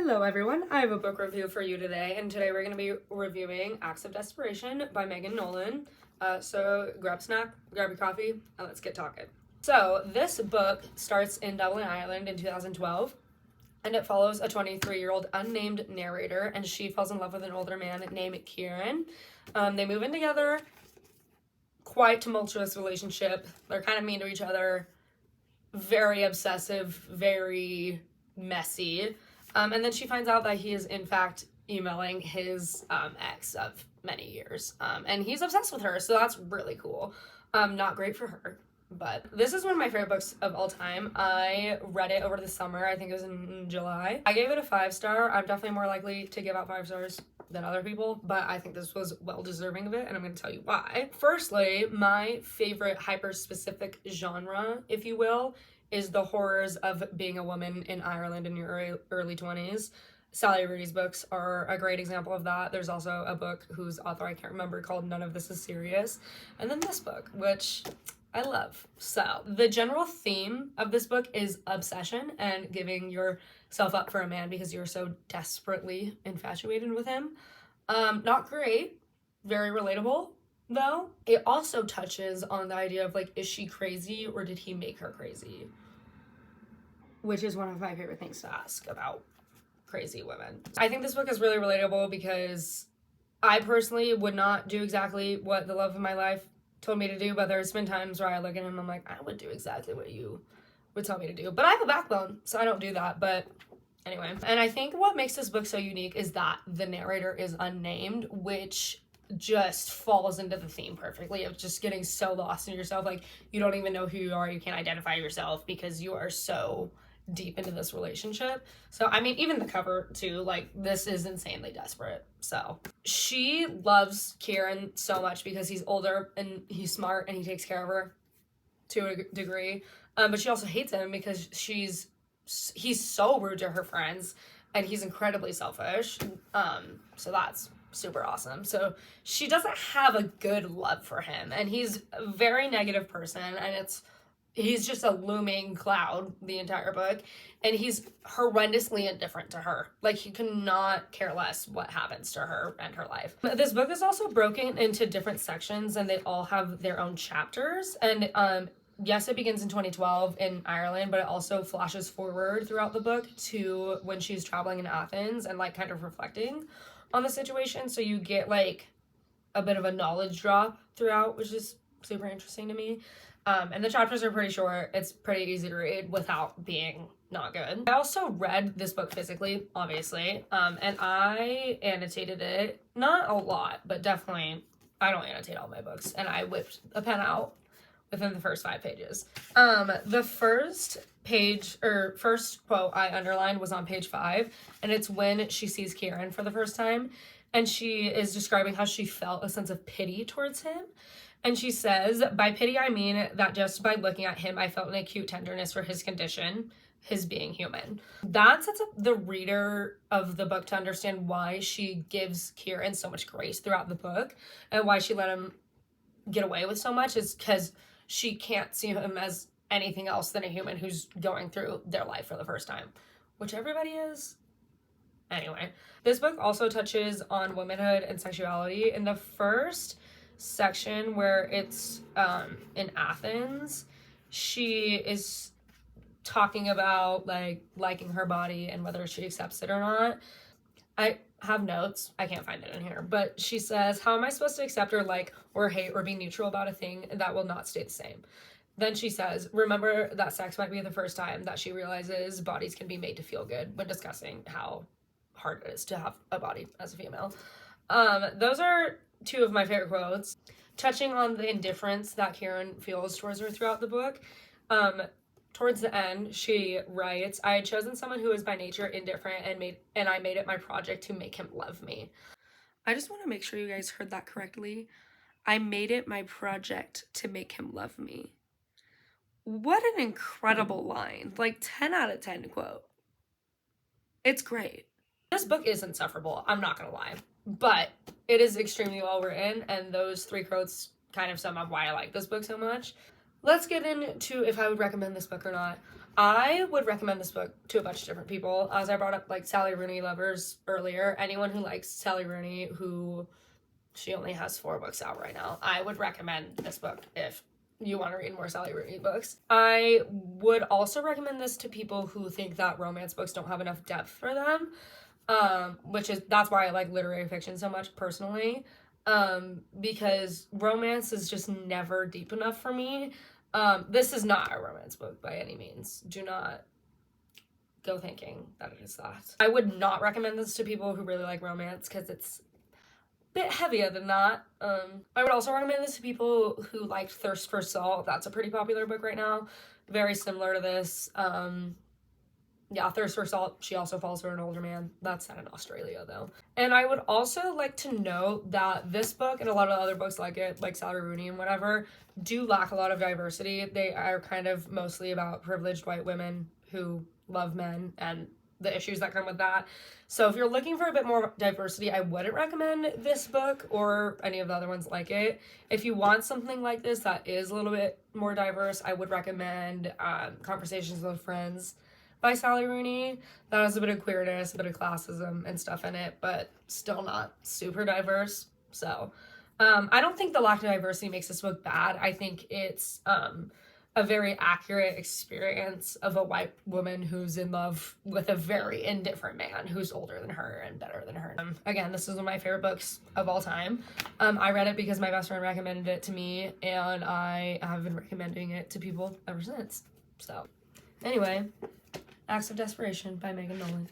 Hello everyone, I have a book review for you today, and today we're going to be reviewing Acts of Desperation by Megan Nolan. So grab a snack, grab your coffee, and let's get talking. So this book starts in Dublin, Ireland in 2012, and it follows a 23-year-old unnamed narrator, and she falls in love with an older man named Kieran. They move in together, quite tumultuous relationship. They're kind of mean to each other, very obsessive, very messy. And then she finds out that he is in fact emailing his ex of many years. And he's obsessed with her, so that's really cool. Not great for her. But this is one of my favorite books of all time. I read it over the summer. I think it was in July. I gave it a 5-star. I'm definitely more likely to give out 5 stars than other people, but I think this was well deserving of it, and I'm going to tell you why. Firstly, my favorite hyper-specific genre, if you will, is the horrors of being a woman in Ireland in your early 20s. Sally Rooney's books are a great example of that. There's also a book whose author I can't remember called None of This Is Serious. And then this book, which I love. So the general theme of this book is obsession and giving yourself up for a man because you're so desperately infatuated with him. Not great, very relatable though. It also touches on the idea of like, is she crazy or did he make her crazy? Which is one of my favorite things to ask about crazy women. I think this book is really relatable because I personally would not do exactly what the love of my life told me to do, but there's been times where I look at him and I'm like, I would do exactly what you would tell me to do. But I have a backbone, so I don't do that. But anyway, and I think what makes this book so unique is that the narrator is unnamed, which just falls into the theme perfectly of just getting so lost in yourself. Like, you don't even know who you are. You can't identify yourself because you are so deep into this relationship. So I mean, even the cover too, like, this is insanely desperate. So she loves Kieran so much because he's older and he's smart and he takes care of her to a degree, but she also hates him because he's so rude to her friends and he's incredibly selfish. So that's super awesome. So she doesn't have a good love for him, and he's a very negative person, and he's just a looming cloud the entire book, and he's horrendously indifferent to her. Like, he cannot care less what happens to her and her life. This book is also broken into different sections, and they all have their own chapters. And yes, it begins in 2012 in Ireland, but it also flashes forward throughout the book to when she's traveling in Athens and like kind of reflecting on the situation. So you get like a bit of a knowledge drop throughout, which is super interesting to me. And the chapters are pretty short. It's pretty easy to read without being not good. I also read this book physically, obviously, and I annotated it. Not a lot, but definitely, I don't annotate all my books, and I whipped a pen out within the first 5 pages. The first page, or first quote I underlined was on page 5, and it's when she sees Kieran for the first time, and she is describing how she felt a sense of pity towards him. And she says, by pity, I mean that just by looking at him, I felt an acute tenderness for his condition, his being human. That sets up the reader of the book to understand why she gives Kieran so much grace throughout the book and why she let him get away with so much is because she can't see him as anything else than a human who's going through their life for the first time, which everybody is. Anyway, this book also touches on womanhood and sexuality. In the first section where it's in Athens, she is talking about like liking her body and whether she accepts it or not. I have notes, I can't find it in here, but she says, how am I supposed to accept or like or hate or be neutral about a thing that will not stay the same? Then she says, remember that sex might be the first time that she realizes bodies can be made to feel good, when discussing how hard it is to have a body as a female. Those are 2 of my favorite quotes. Touching on the indifference that Kieran feels towards her throughout the book, towards the end, she writes, I had chosen someone who is by nature indifferent and I made it my project to make him love me. I just want to make sure you guys heard that correctly. I made it my project to make him love me. What an incredible line. Like, 10 out of 10 quote. It's great. This book is insufferable, I'm not gonna lie, but it is extremely well written, and those 3 quotes kind of sum up why I like this book so much. Let's get into if I would recommend this book or not. I would recommend this book to a bunch of different people. As I brought up, like, Sally Rooney lovers earlier, anyone who likes Sally Rooney, who she only has 4 books out right now, I would recommend this book if you want to read more Sally Rooney books. I would also recommend this to people who think that romance books don't have enough depth for them, that's why I like literary fiction so much personally, because romance is just never deep enough for me. This is not a romance book by any means. Do not go thinking that it is that. I would not recommend this to people who really like romance because it's bit heavier than that. I would also recommend this to people who liked Thirst for Salt. That's a pretty popular book right now. Very similar to this. Yeah, Thirst for Salt. She also falls for an older man. That's set in Australia, though. And I would also like to note that this book and a lot of other books like it, like Sally Rooney and whatever, do lack a lot of diversity. They are kind of mostly about privileged white women who love men and the issues that come with that. So if you're looking for a bit more diversity, I wouldn't recommend this book or any of the other ones like it. If you want something like this that is a little bit more diverse, I would recommend Conversations with Friends by Sally Rooney. That has a bit of queerness, a bit of classism and stuff in it, but still not super diverse. So I don't think the lack of diversity makes this book bad. I think it's a very accurate experience of a white woman who's in love with a very indifferent man who's older than her and better than her. Again, this is one of my favorite books of all time. I read it because my best friend recommended it to me, and I have been recommending it to people ever since. So, anyway, Acts of Desperation by Megan Nolan.